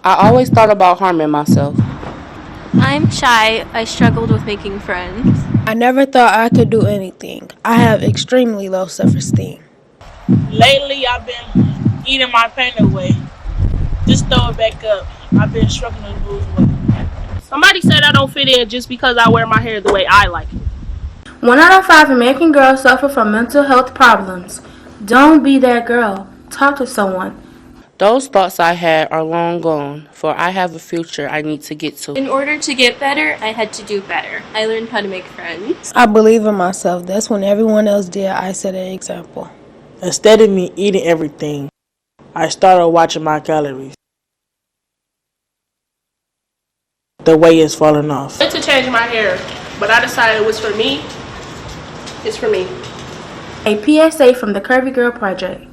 I always thought about harming myself. I'm shy. I struggled with making friends. I never thought I could do anything. I have extremely low self-esteem. Lately, I've been eating my pain away. Just throw it back up. I've been struggling to lose weight. Somebody said I don't fit in just because I wear my hair the way I like it. 1 out of 5 American girls suffer from mental health problems. Don't be that girl. Talk to someone. Those thoughts I had are long gone, for I have a future I need to get to. In order to get better, I had to do better. I learned how to make friends. I believe in myself. That's when everyone else did, I set an example. Instead of me eating everything, I started watching my calories. The weight is falling off. I wanted to change my hair, but I decided it was for me. It's for me. A PSA from the Curvy Girl Project.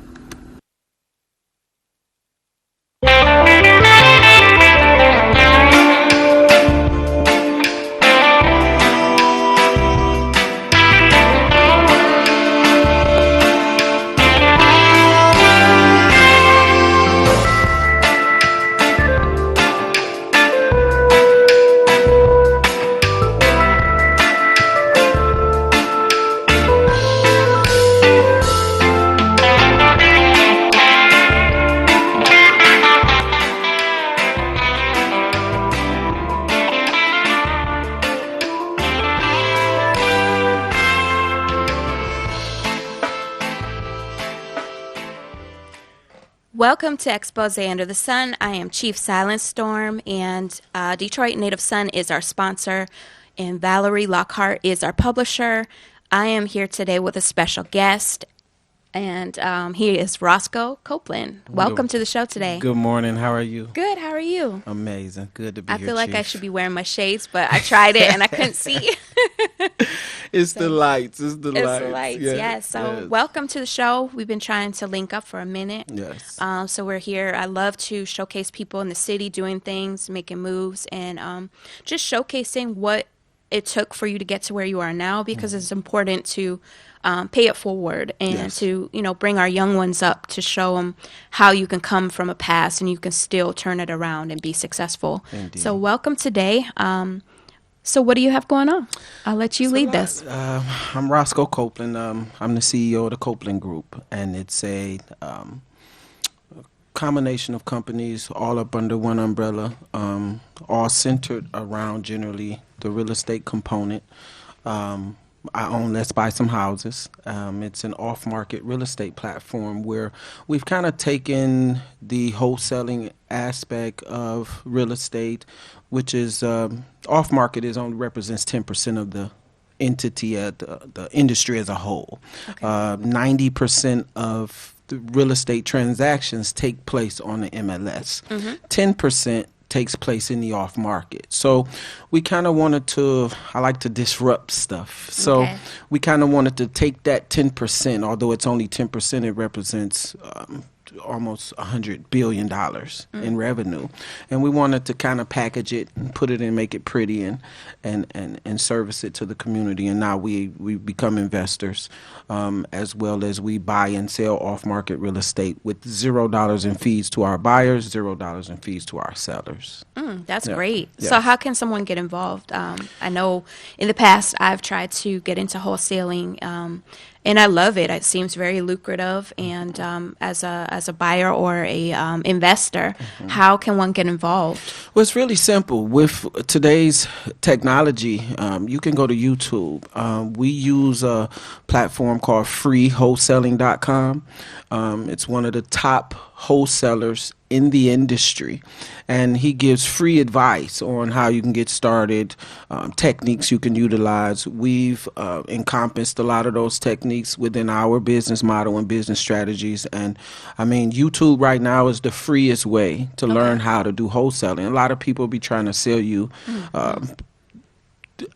Welcome to Expose Under the Sun. I am Chief Silence Storm, and Detroit Native Sun is our sponsor, and Valerie Lockhart is our publisher. I am here today with a special guest, and he is Roscoe Copeland. Welcome to the show today. Good morning. How are you? Good. How are you? Amazing. Good to be I here, feel like Chief. I should be wearing my shades, but I tried it and I couldn't see. It's the lights. It's the It's lights. the lights, Yeah, yes. So yes. welcome to the show. We've been trying to link up for a minute. Yes. So we're here. I love to showcase people in the city doing things, making moves, and just showcasing what it took for you to get to where you are now, because it's important to pay it forward and Yes. to, bring our young ones up to show them how you can come from a past and you can still turn it around and be successful. Indeed. So welcome today. So what do you have going on? I'll let you lead this. I'm Roscoe Copeland. I'm the CEO of the Copeland Group, and it's a combination of companies all up under one umbrella, all centered around generally the real estate component. I own Let's Buy Some Houses. It's an off-market real estate platform where we've kind of taken the wholesaling aspect of real estate, which is off-market is only represents 10% of the entity at the industry as a whole. 90% of the real estate transactions take place on the MLS. 10% takes place in the off market. So we kind of wanted to, I like to disrupt stuff. So Okay. we kind of wanted to take that 10%, although it's only 10%, it represents almost $100 billion in revenue. And we wanted to kind of package it and put it and make it pretty and service it to the community. And now we become investors, as well as we buy and sell off-market real estate with $0 in fees to our buyers, $0 in fees to our sellers. That's Yeah. great. Yes. So how can someone get involved? I know in the past I've tried to get into wholesaling, and I love it. It seems very lucrative. And as a buyer or a investor, how can one get involved? Well, it's really simple. With today's technology, you can go to YouTube. We use a platform called freewholesaling.com. It's one of the top wholesalers in the industry, and he gives free advice on how you can get started, techniques you can utilize. We've encompassed a lot of those techniques within our business model and business strategies. And I mean, YouTube right now is the freest way to learn how to do wholesaling. A lot of people be trying to sell you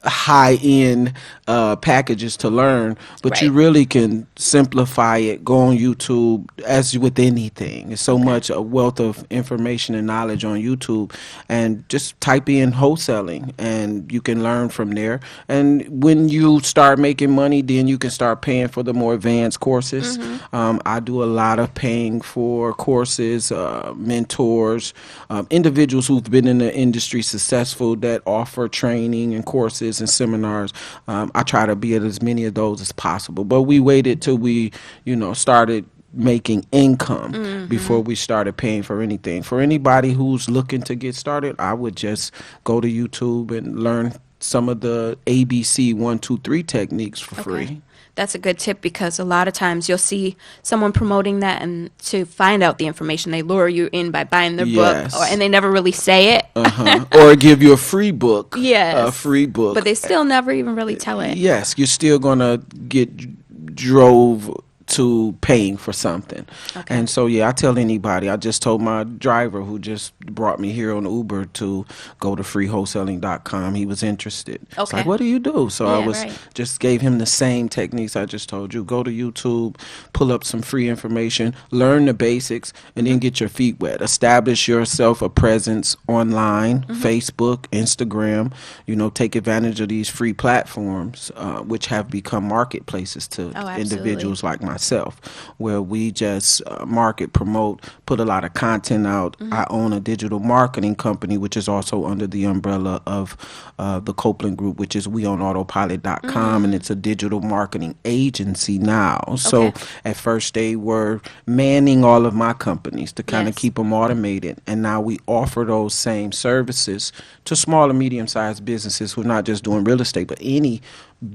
high-end packages to learn, but you Right. really can simplify it. Go on YouTube, as with anything. There's so much a wealth of information and knowledge on YouTube, and just type in wholesaling, and you can learn from there. And when you start making money, then you can start paying for the more advanced courses. I do a lot of paying for courses, mentors, individuals who've been in the industry successful that offer training and courses and seminars. I try to be at as many of those as possible. But we waited till we, started making income before we started paying for anything. For anybody who's looking to get started, I would just go to YouTube and learn some of the ABC 1, 2, 3 techniques for free. That's a good tip because a lot of times you'll see someone promoting that, and to find out the information, they lure you in by buying their Yes. book, and they never really say it. Or give you a free book. Yes. A free book. But they still never even really tell it. Yes, you're still going to get drove to paying for something. And so, I tell anybody. I just told my driver who just brought me here on Uber to go to freewholesaling.com. He was interested. It's Okay. like, what do you do? So I Yeah, was right. just gave him the same techniques I just told you. Go to YouTube, pull up some free information, learn the basics, and then get your feet wet. Establish yourself a presence online, Facebook, Instagram. Take advantage of these free platforms, which have become marketplaces to absolutely. individuals like myself, where we just market, promote, put a lot of content out. I own a digital marketing company, which is also under the umbrella of the Copeland Group, which is weonautopilot.com, and it's a digital marketing agency now. So at first they were manning all of my companies to kind of Yes. keep them automated, and now we offer those same services to small and medium-sized businesses who are not just doing real estate, but any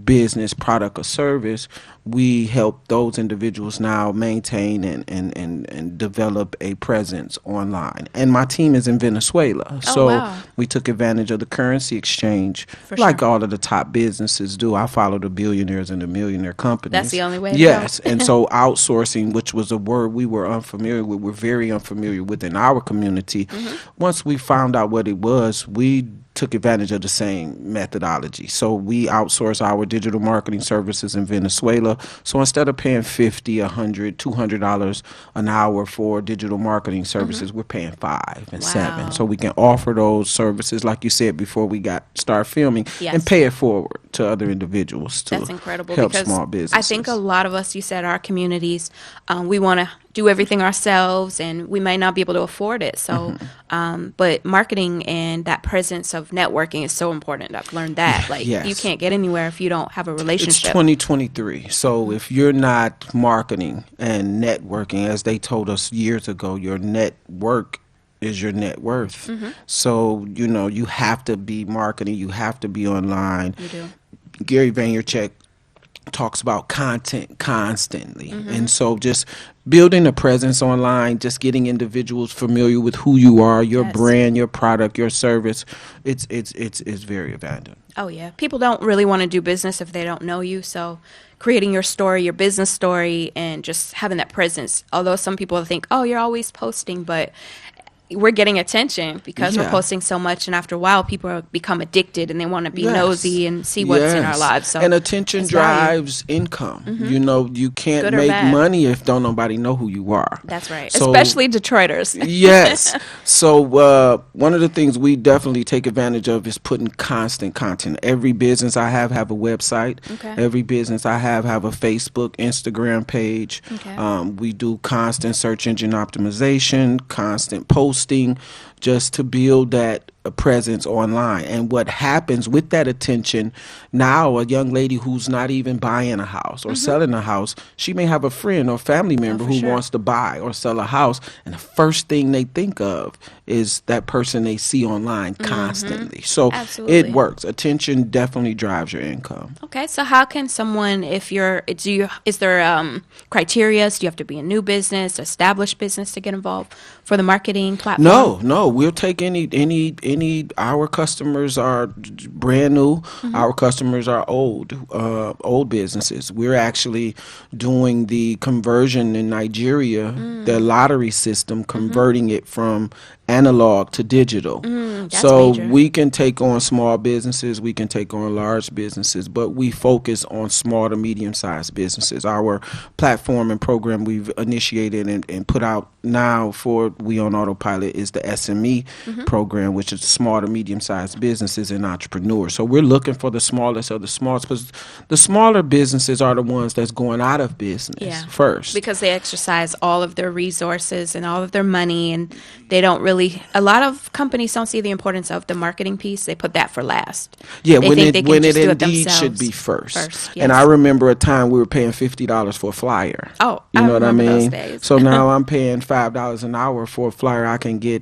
business, product, or service. We help those individuals now maintain and develop a presence online. And my team is in Venezuela. So wow. we took advantage of the currency exchange For like sure. all of the top businesses do. I follow the billionaires and the millionaire companies. That's the only way to Yes. go. And so outsourcing, which was a word we were unfamiliar with, we're very unfamiliar with in our community. Once we found out what it was, we took advantage of the same methodology. So we outsource our digital marketing services in Venezuela. So instead of paying $50, $100, $200 an hour for digital marketing services, we're paying $5 and Wow. $7. So we can offer those services, like you said before we start filming, Yes. and pay it forward to other individuals to That's incredible help because small businesses. I think a lot of us, you said, our communities, we want to do everything ourselves, and we might not be able to afford it. So, but marketing and that presence of networking is so important. I've learned that. Like, Yes. you can't get anywhere if you don't have a It's relationship. 2023. So if you're not marketing and networking, as they told us years ago, your network is your net worth. So, you have to be marketing. You have to be online. You do. Gary Vaynerchuk talks about content constantly. And so just building a presence online, just getting individuals familiar with who you are, your Yes. brand, your product, your service, it's very valuable. Oh, yeah. People don't really want to do business if they don't know you. So creating your story, your business story, and just having that presence. Although some people think, oh, you're always posting, but we're getting attention because we're Yeah. posting so much, and after a while people become addicted and they want to be Yes. nosy and see what's in our Yes. lives. So and attention it's value. drives income. You can't Good or make bad. money if don't nobody know who you are. That's right. So- Especially Detroiters. Yes. So one of the things we definitely take advantage of is putting constant content. Every business I have a website. Okay. Every business I have a Facebook, Instagram page. Okay. We do constant search engine optimization, constant posting, just to build that a presence online. And what happens with that attention, now a young lady who's not even buying a house or selling a house, she may have a friend or family member for who sure. wants to buy or sell a house, and the first thing they think of is that person they see online constantly. So Absolutely. it works. Attention definitely drives your income. Okay, so how can someone, is there criteria? Do you have to be a new business, established business to get involved for the marketing platform? No, we'll take any our customers are brand new. Our customers are old businesses. We're actually doing the conversion in Nigeria, the lottery system, converting it from analog to digital. That's So major. we can take on small businesses, we can take on large businesses, but we focus on small to medium-sized businesses. Our platform and program we've initiated and put out now for We on Autopilot is the SME program, which is small to medium-sized businesses and entrepreneurs. So we're looking for the smallest of the smallest, because the smaller businesses are the ones that's going out of business first. Because they exercise all of their resources and all of their money, and they don't really. A lot of companies don't see the importance of the marketing piece. They put that for last. Yeah, They when think they can it just do it indeed should themselves be first. first, And yes. I remember a time we were paying $50 for a flyer. Oh, you I know what I remember those mean? days. So now I'm paying $5 an hour for a flyer. I can get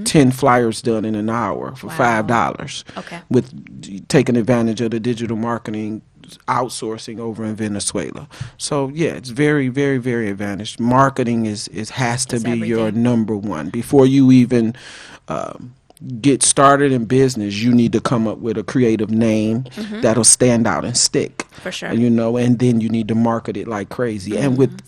10 flyers done in an hour for $5. Okay. With taking advantage of the digital marketing outsourcing over in Venezuela. So yeah, it's very, very, very advantaged. Marketing has to It's be your everything. number one. Before you even get started in business, you need to come up with a creative name that'll stand out and stick. For sure. And then you need to market it like crazy. And with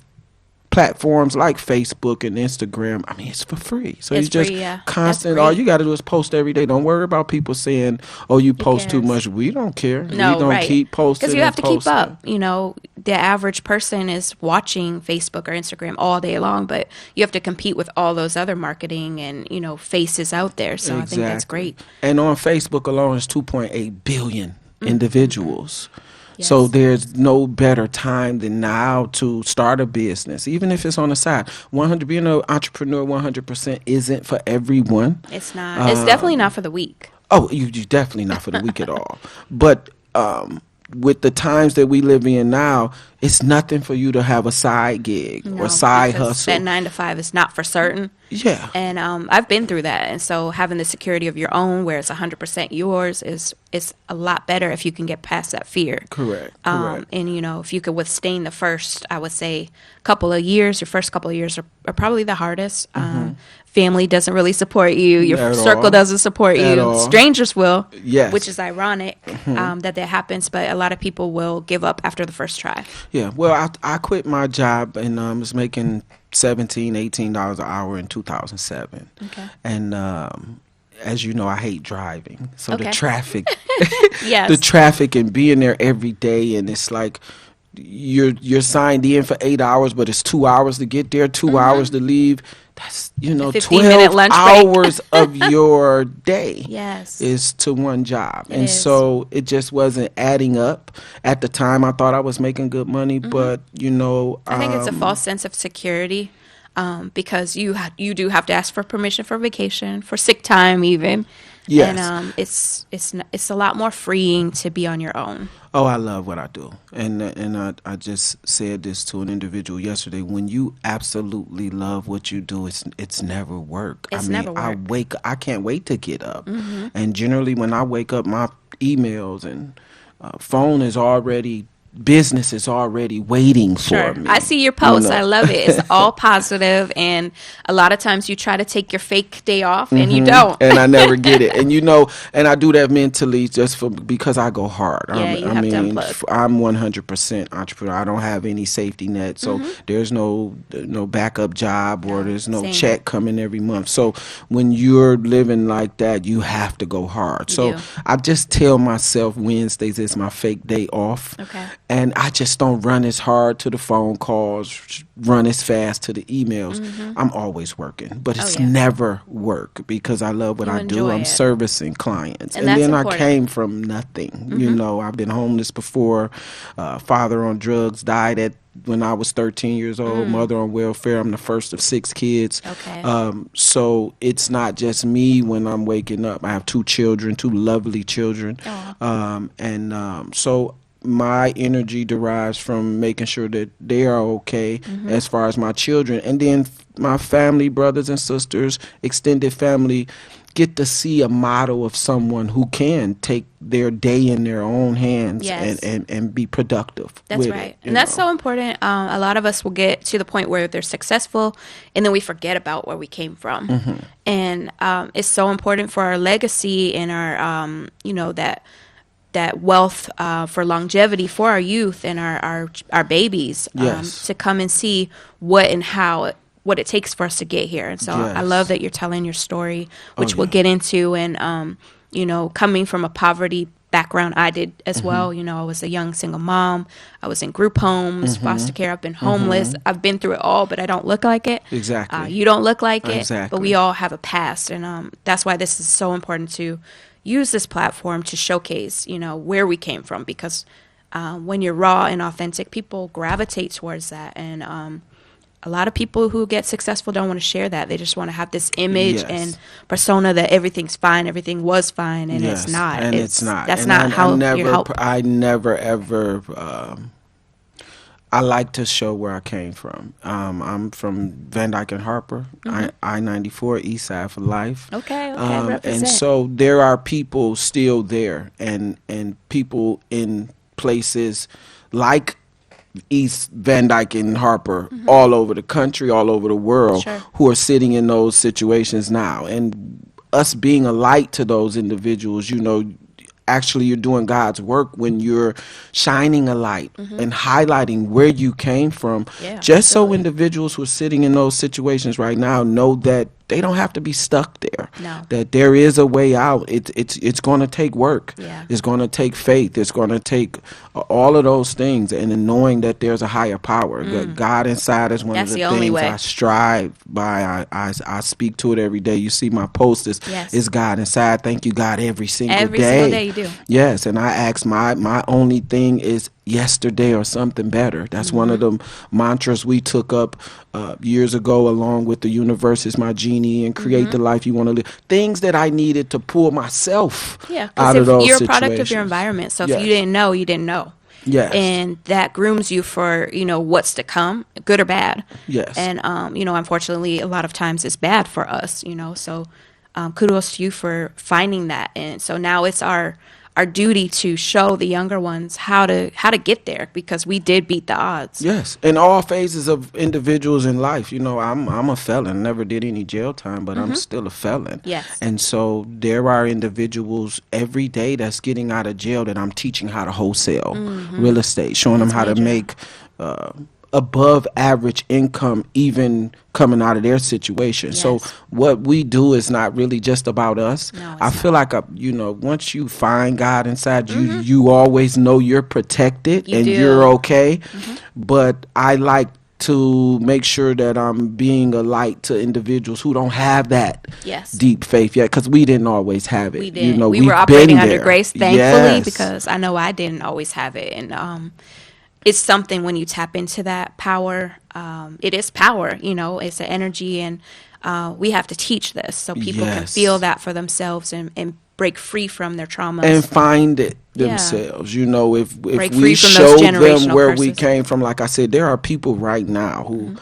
platforms like Facebook and Instagram, I mean, it's for free. So It's you just free, yeah. That's constant. All great. you got to do is post every day. Don't worry about people saying, "Oh, you post too cares? much." We don't care. No, we don't right. keep posting. Because you have to keep posting. up. You know, the average person is watching Facebook or Instagram all day long, but you have to compete with all those other marketing and, faces out there. So I think that's great. And on Facebook alone, is 2.8 billion individuals. So Yes. there's no better time than now to start a business, even if it's on the side. Being an entrepreneur 100% isn't for everyone. It's not. It's definitely not for the weak. Oh, you definitely not for the weak at all. But with the times that we live in now, it's nothing for you to have a side gig or No, side because hustle. That 9 to 5 is not for certain. Yeah. And I've been through that. And so having the security of your own, where it's 100% yours, is a lot better if you can get past that fear. Correct. And, if you could withstand the first, I would say, couple of years, your first couple of years are probably the hardest. Family doesn't really support you. Your At circle all. doesn't support At you. all. Strangers will. Yes. Which is ironic that happens. But a lot of people will give up after the first try. Yeah, well, I quit my job and was making $17, $18 an hour in 2007. Okay. And as you know, I hate driving. So Okay. the traffic, Yes. the traffic and being there every day, and it's like you're signed in for 8 hours, but it's 2 hours to get there, 2 hours to leave. That's 15-minute 12 lunch break. hours of your day. Yes. Is to one job. It And is. so it just wasn't adding up. At the time I thought I was making good money, but I think it's a false sense of security because you do have to ask for permission for vacation, for sick time even. Yes. And it's a lot more freeing to be on your own. Oh, I love what I do. And I just said this to an individual yesterday. When you absolutely love what you do, it's never work. It's never work. I can't wait to get up. And generally when I wake up, my emails and phone is already, business is already waiting for me. I see your posts. know. I love it. It's all positive, and a lot of times you try to take your fake day off and you don't. And I never get it. And and I do that mentally just because I go hard. Yeah, you have to unplug. I'm 100% entrepreneur. I don't have any safety net. So there's no backup job or there's no Same. check coming every month. So when you're living like that, you have to go hard. So do. I just tell myself Wednesdays is my fake day off. Okay. And I just don't run as hard to the phone calls, run as fast to the emails. I'm always working, but it's yeah. never work because I love what You I do. enjoy I'm it. servicing clients. And that's then important. I came from nothing. I've been homeless before. Father on drugs, died when I was 13 years old, mother on welfare. I'm the first of 6 kids. Okay. So it's not just me when I'm waking up. I have 2 children, 2 lovely children. So my energy derives from making sure that they are okay as far as my children. And then my family, brothers and sisters, extended family, get to see a model of someone who can take their day in their own hands Yes. and be productive. That's with right. it, And that's so important. A lot of us will get to the point where they're successful and then we forget about where we came from. Mm-hmm. And it's so important for our legacy and our, that wealth for longevity for our youth and our babies Yes. to come and see what and how what it takes for us to get here. And so I Yes. love that you're telling your story, which Oh, we'll yeah. get into. And, coming from a poverty background, I did as Mm-hmm. well. I was a young single mom. I was in group homes, foster care. I've been homeless. I've been through it all, but I don't look like it. Exactly. You don't look like it, but Exactly. we all have a past. And that's why this is so important to use this platform to showcase, where we came from. Because when you're raw and authentic, people gravitate towards that. And a lot of people who get successful don't want to share that. They just want to have this image Yes. and persona that everything's fine, everything was fine, and Yes, it's not. and it's not. That's And not how you help. I never ever. I like to show where I came from. I'm from Van Dyke and Harper, I-94, East Side for life. Okay, And represent. so there are people still there, and people in places like East Van Dyke and Harper, all over the country, all over the world, Sure. who are sitting in those situations now. And us being a light to those individuals, actually you're doing God's work when you're shining a light and highlighting where you came from, Yeah, just so absolutely. individuals who are sitting in those situations right now know that they don't have to be stuck there. No. That there is a way out. It's going to take work. Yeah. It's going to take faith. It's going to take all of those things, and then knowing that there's a higher power. God inside is one That's of the the only things way. I strive by. I speak to it every day. You see my post is Yes. God inside. Thank you, God, every single day. Every single day you do. Yes, and I ask my only thing is yesterday or something better. That's one of Mm-hmm. the mantras we took up years ago, along with the universe is my genie and create the life you want to live. Things that I needed to pull myself Yeah, out because of those you're a product of situations. your environment. So if Yes. you didn't know, you didn't know. Yes. And that grooms you for, what's to come, good or bad. Yes. And, unfortunately, a lot of times it's bad for us, so kudos to you for finding that. And so now it's our duty to show the younger ones how to get there, because we did beat the odds. Yes, in all phases of individuals in life. I'm a felon. Never did any jail time, but I'm still a felon. Yes. And so there are individuals every day that's getting out of jail that I'm teaching how to wholesale real estate, showing them how to make above average income even coming out of their situation. So Yes. what we do is not really just about us. No, it's I feel like once you find God inside you, you always know you're protected You and do. you're okay. But I like to make sure that I'm being a light to individuals who don't have that Yes. deep faith yet, because we didn't always have it. We did. We we were operating been under there. grace, thankfully, Yes. because I know I didn't always have it. And it's something when you tap into that power. It is power, it's an energy, and we have to teach this so people can Yes. feel that for themselves and break free from their traumas. and find it Yeah. themselves. If Break we free from show those them generational where we curses. came from, like I said, there are people right now who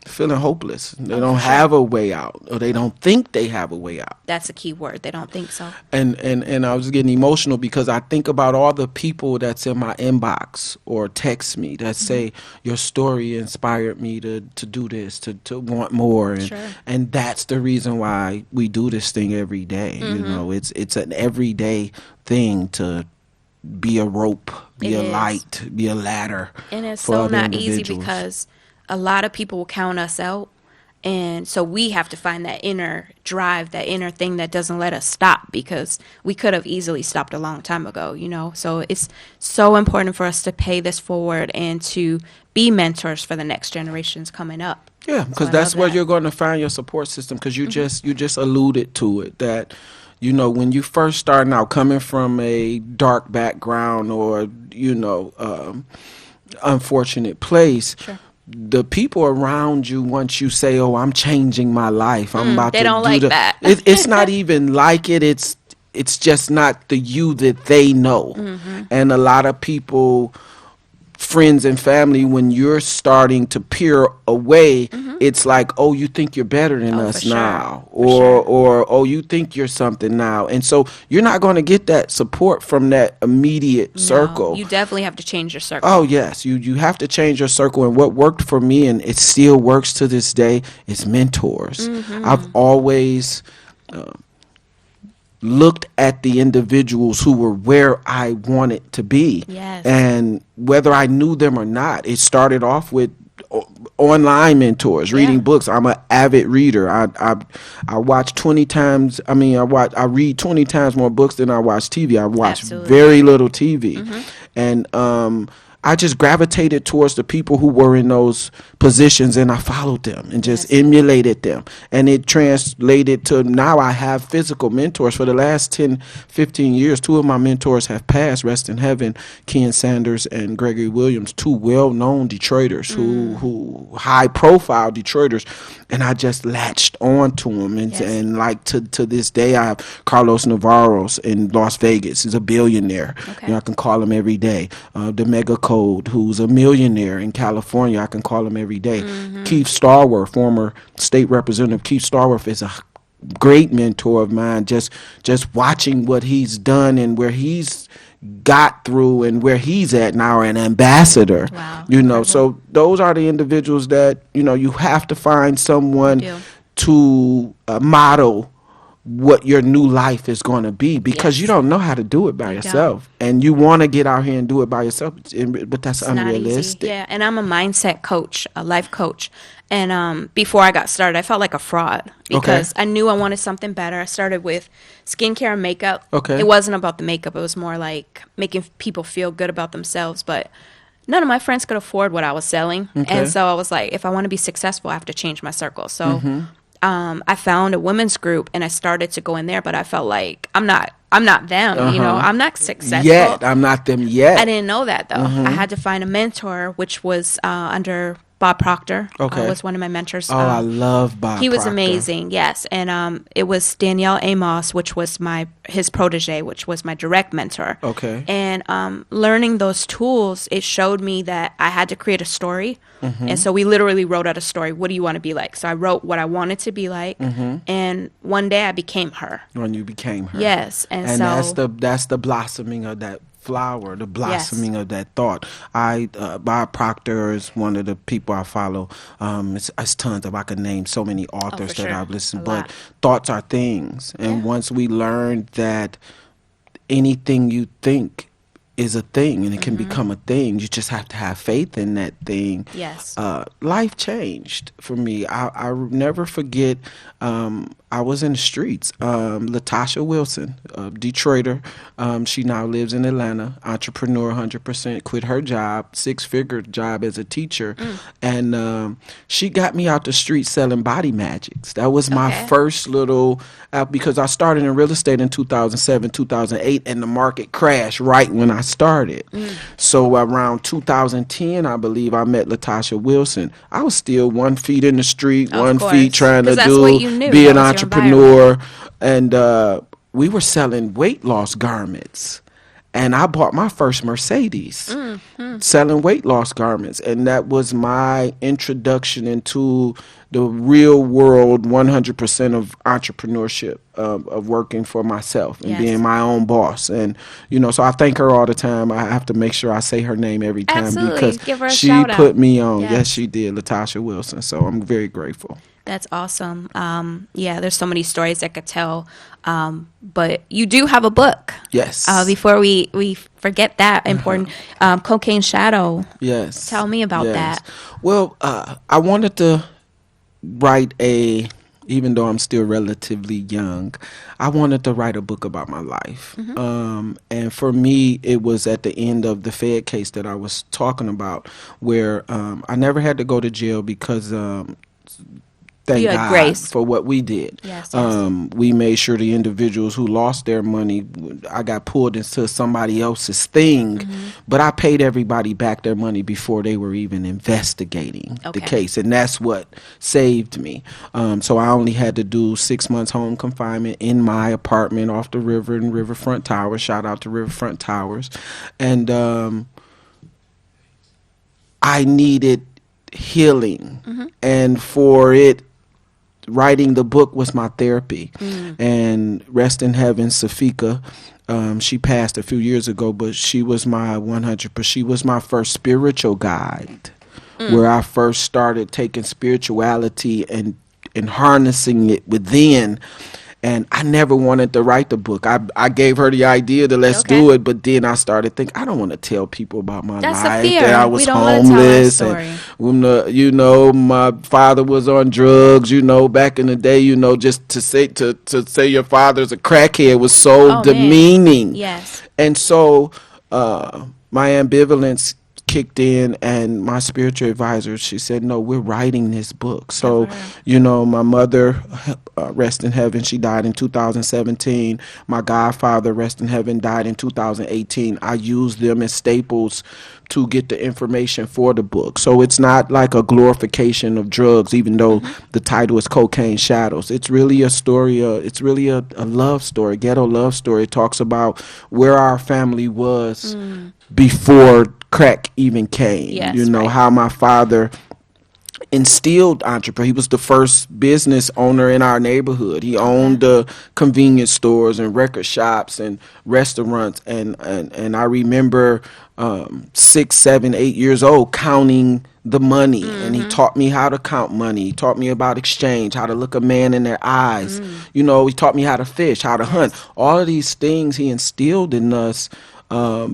feeling hopeless. They don't have a way out, or they don't think they have a way out. That's a key word. They don't think so. And I was getting emotional because I think about all the people that's in my inbox or text me that say your story inspired me to do this, to want more, and Sure. and that's the reason why we do this thing every day. It's an everyday thing to be a rope, be It a is. light, be a ladder. And it's for so other not easy individuals. because a lot of people will count us out. And so we have to find that inner drive, that inner thing that doesn't let us stop, because we could have easily stopped a long time ago, So it's so important for us to pay this forward and to be mentors for the next generations coming up. Yeah, So because I that's love where that. you're going to find your support system. Because you just alluded to it, that when you first starting out, coming from a dark background or unfortunate place. Sure. The people around you, once you say, "Oh, I'm changing my life. I'm about they to don't do like that. It's not even like it. It's just not the you that they know. And a lot of people friends and family, when you're starting to peer away, it's like, oh, you think you're better than Oh, us for sure. now, For or sure. or oh, you think you're something now, and so you're not going to get that support from that immediate circle. No, you definitely have to change your circle. Oh yes, you have to change your circle, and what worked for me, and it still works to this day, is mentors. I've always looked at the individuals who were where I wanted to be, Yes. and whether I knew them or not, it started off with online mentors, reading Yeah. books. I'm an avid reader. I watch 20 times. I read 20 times more books than I watch TV. I watch Absolutely. very little TV, and I just gravitated towards the people who were in those positions, and I followed them and just emulated them. And it translated to now I have physical mentors. For the last 10, 15 years, two of my mentors have passed, rest in heaven, Ken Sanders and Gregory Williams, two well-known Detroiters who high-profile Detroiters. And I just latched on to them. And like to this day, I have Carlos Navarros in Las Vegas. He's a billionaire. Okay. You know, I can call him every day. The Mega Code, who's a millionaire in California, I can call him every day. Keith Starworth, former state representative Keith Starworth, is a great mentor of mine. Just watching what he's done and where he's got through and where he's at now, an ambassador. Wow, You know, so those are the individuals that, you know, you have to find someone You do. to model what your new life is going to be, because you don't know how to do it by yourself, and you want to get out here and do it by yourself, but that's It's not easy. unrealistic. Yeah, and I'm a mindset coach, a life coach. And before I got started, I felt like a fraud because I knew I wanted something better. I started with skincare and makeup. Okay. It wasn't about the makeup. It was more like making people feel good about themselves. But none of my friends could afford what I was selling. Okay. And so I was like, if I want to be successful, I have to change my circle. So I found a women's group and I started to go in there, but I felt like I'm not them, you know, I'm not successful. Yet I'm not them yet. I didn't know that though. I had to find a mentor, which was under Bob Proctor. Okay. Was one of my mentors. Oh, I love Bob He was Proctor. amazing, yes. And it was Danielle Amos, which was his protege, which was my direct mentor. Okay. And learning those tools, it showed me that I had to create a story. And so we literally wrote out a story. What do you want to be like? So I wrote what I wanted to be like. And one day I became her. When you became her. Yes. And And so that's the blossoming of that flower, the blossoming of that thought. Bob Proctor is one of the people I follow. It's tons of, I could name so many authors for that sure. I've listened, A but lot. thoughts are things. And once we learned that anything you think is a thing and it can become a thing, you just have to have faith in that thing. Yes. Life changed for me. I never forget, I was in the streets. Latasha Wilson, a Detroiter, she now lives in Atlanta, entrepreneur 100%, quit her job, 6-figure job as a teacher. And she got me out the street selling body magics. That was my first little, because I started in real estate in 2007, 2008, and the market crashed right when I started. So around 2010, I believe, I met Latasha Wilson. I was still 1 foot in the street, Of 1 course, foot trying to 'cause that's what you do, knew. be That an was your entrepreneur. And we were selling weight loss garments. And I bought my first Mercedes selling weight loss garments. And that was my introduction into the real world 100% of entrepreneurship, of working for myself and Yes. being my own boss. And, you know, so I thank her all the time. I have to make sure I say her name every time Absolutely. because Give her a she shout out. put me on. Yes. Yes, she did, Latasha Wilson. So I'm very grateful. That's awesome. Yeah, there's so many stories I could tell. But you do have a book. Yes. Before we forget that important, Cocaine Shadow. Yes. Tell me about that. Well, I wanted to write even though I'm still relatively young, I wanted to write a book about my life. And for me, it was at the end of the Fed case that I was talking about, where I never had to go to jail because thank You had God grace. for what we did. Yes, yes. We made sure the individuals who lost their money, I got pulled into somebody else's thing, but I paid everybody back their money before they were even investigating the Okay. case, and that's what saved me. So I only had to do 6 months home confinement in my apartment off the river in Riverfront Towers. Shout out to Riverfront Towers. And I needed healing, and for it, writing the book was my therapy. And rest in heaven, Safika. She passed a few years ago, but she was my 100%. She was my first spiritual guide, where I first started taking spirituality and harnessing it within. And I never wanted to write the book. I gave her the idea to let's do it, but then I started thinking I don't want to tell people about my That's the life. fear. That I was We don't wanna tell our homeless, story. and my father was on drugs. Back in the day, just to say your father's a crackhead was so Oh, man. demeaning. Yes. And so my ambivalence kicked in, and my spiritual advisor, she said, no, we're writing this book. So, my mother, rest in heaven, she died in 2017. My godfather, rest in heaven, died in 2018. I used them as staples to get the information for the book. So it's not like a glorification of drugs, even though the title is Cocaine Shadows. It's really a story, it's really a love story, ghetto love story. It talks about where our family was before crack even came. Yes, How my father instilled entrepreneur. He was the first business owner in our neighborhood. He owned the convenience stores and record shops and restaurants. And I remember 6, 7, 8 years old counting the money, and he taught me how to count money. He taught me about exchange, how to look a man in their eyes. He taught me how to fish, how to hunt. All of these things he instilled in us.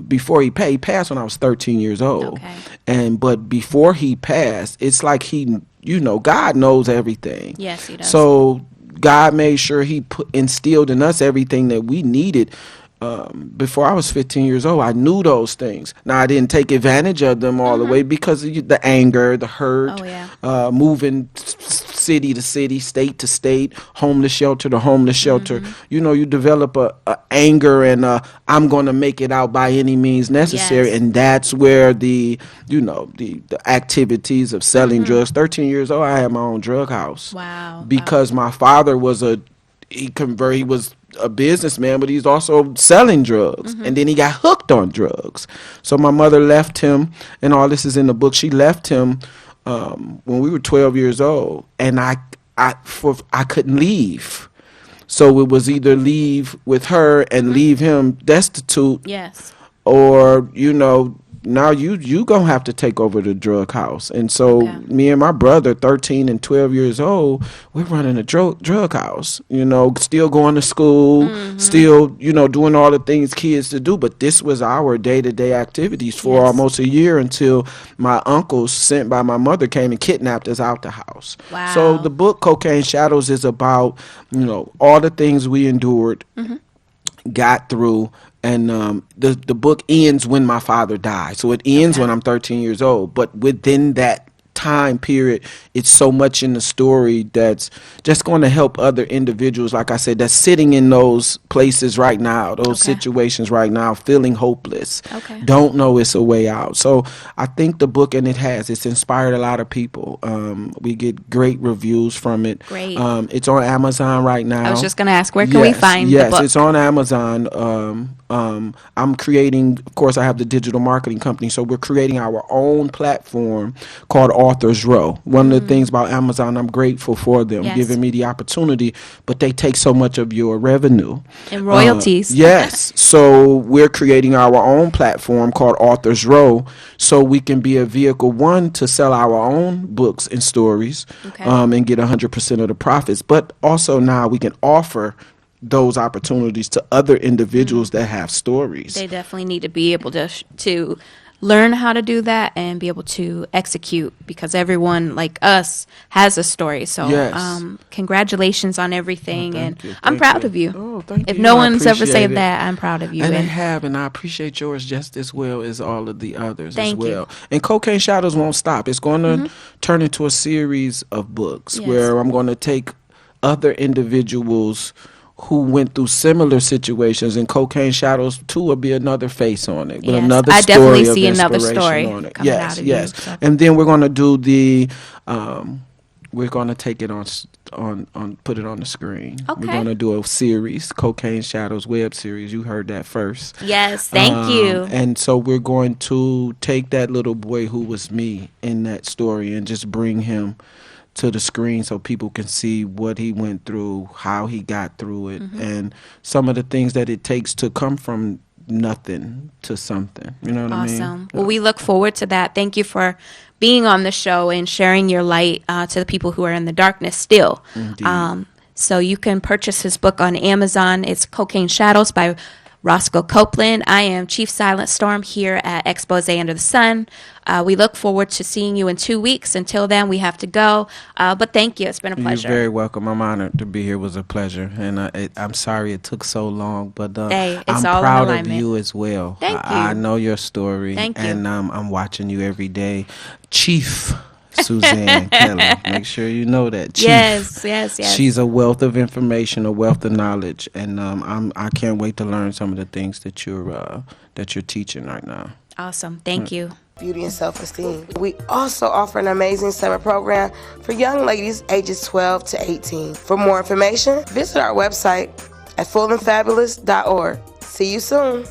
Before he passed, when I was 13 years old. But before he passed, it's like God knows everything. Yes, he does. So God made sure he instilled in us everything that we needed. Before I was 15 years old, I knew those things. Now, I didn't take advantage of them all the way because of the anger, the hurt, moving city to city, state to state, homeless shelter to homeless shelter. You develop a anger and I'm going to make it out by any means necessary. And that's where the activities of selling drugs. 13 years old, I had my own drug house. Wow. Because my father was he was a businessman, but he's also selling drugs. And then he got hooked on drugs. So my mother left him, and all this is in the book. She left him when we were 12 years old, and I couldn't leave. So it was either leave with her and leave him destitute, Yes. or now you gonna have to take over the drug house. And so me and my brother, 13 and 12 years old, we're running a drug house, still going to school, still, doing all the things kids to do. But this was our day-to-day activities for almost a year, until my uncles sent by my mother came and kidnapped us out the house. Wow. So the book Cocaine Shadows is about, all the things we endured, got through. And the book ends when my father died. So it ends when I'm 13 years old. But within that time period, it's so much in the story that's just going to help other individuals, like I said, that's sitting in those places right now, those situations right now, feeling hopeless, don't know it's a way out. So I think the book, and it's inspired a lot of people. We get great reviews from it. Great. It's on Amazon right now. I was just going to ask, where can we find the book? Yes, it's on Amazon. I'm creating, of course, I have the digital marketing company, so we're creating our own platform called Authors Row. One of the things about Amazon, I'm grateful for them giving me the opportunity, but they take so much of your revenue. And royalties. Yes. So we're creating our own platform called Authors Row, so we can be a vehicle, one, to sell our own books and stories, and get 100% of the profits, but also now we can offer those opportunities to other individuals that have stories. They definitely need to be able to learn how to do that and be able to execute, because everyone like us has a story. So congratulations on everything. Thank you. I'm proud of you. Oh, thank If you. no I one's ever appreciate said it. that, I'm proud of you. And I appreciate yours just as well as all of the others Thank as you. well. And Cocaine Shadows won't stop. It's going to turn into a series of books where I'm going to take other individuals who went through similar situations, and Cocaine Shadows 2 will be another face on it, with another I story definitely of see another inspiration story on it. coming out of you, Yes. so. And then we're going to do we're going to take it on put it on the screen. Okay. We're gonna do a series, Cocaine Shadows web series. You heard that first. Yes, thank you. And so we're going to take that little boy who was me in that story and just bring him to the screen so people can see what he went through, how he got through it, and some of the things that it takes to come from nothing to something. You know what I mean? Awesome. Well, we look forward to that. Thank you for being on the show and sharing your light to the people who are in the darkness still. Indeed. So you can purchase his book on Amazon. It's Cocaine Shadows by Roscoe Copeland. I am Chief Silent Storm here at Expose Under the Sun. We look forward to seeing you in 2 weeks. Until then, we have to go. But thank you. It's been a pleasure. You're very welcome. I'm honored to be here. It was a pleasure. And I'm sorry it took so long, but Hey, it's I'm all in proud of alignment. you as well. Thank I you. know your story. Thank you. And I'm watching you every day. Chief Suzanne Keller. Make sure you know that. Chief. Yes. She's a wealth of information, a wealth of knowledge, and I can't wait to learn some of the things that you're teaching right now. Awesome. Thank you. Beauty and self-esteem. We also offer an amazing summer program for young ladies ages 12 to 18. For more information, visit our website at fullandfabulous.org. See you soon.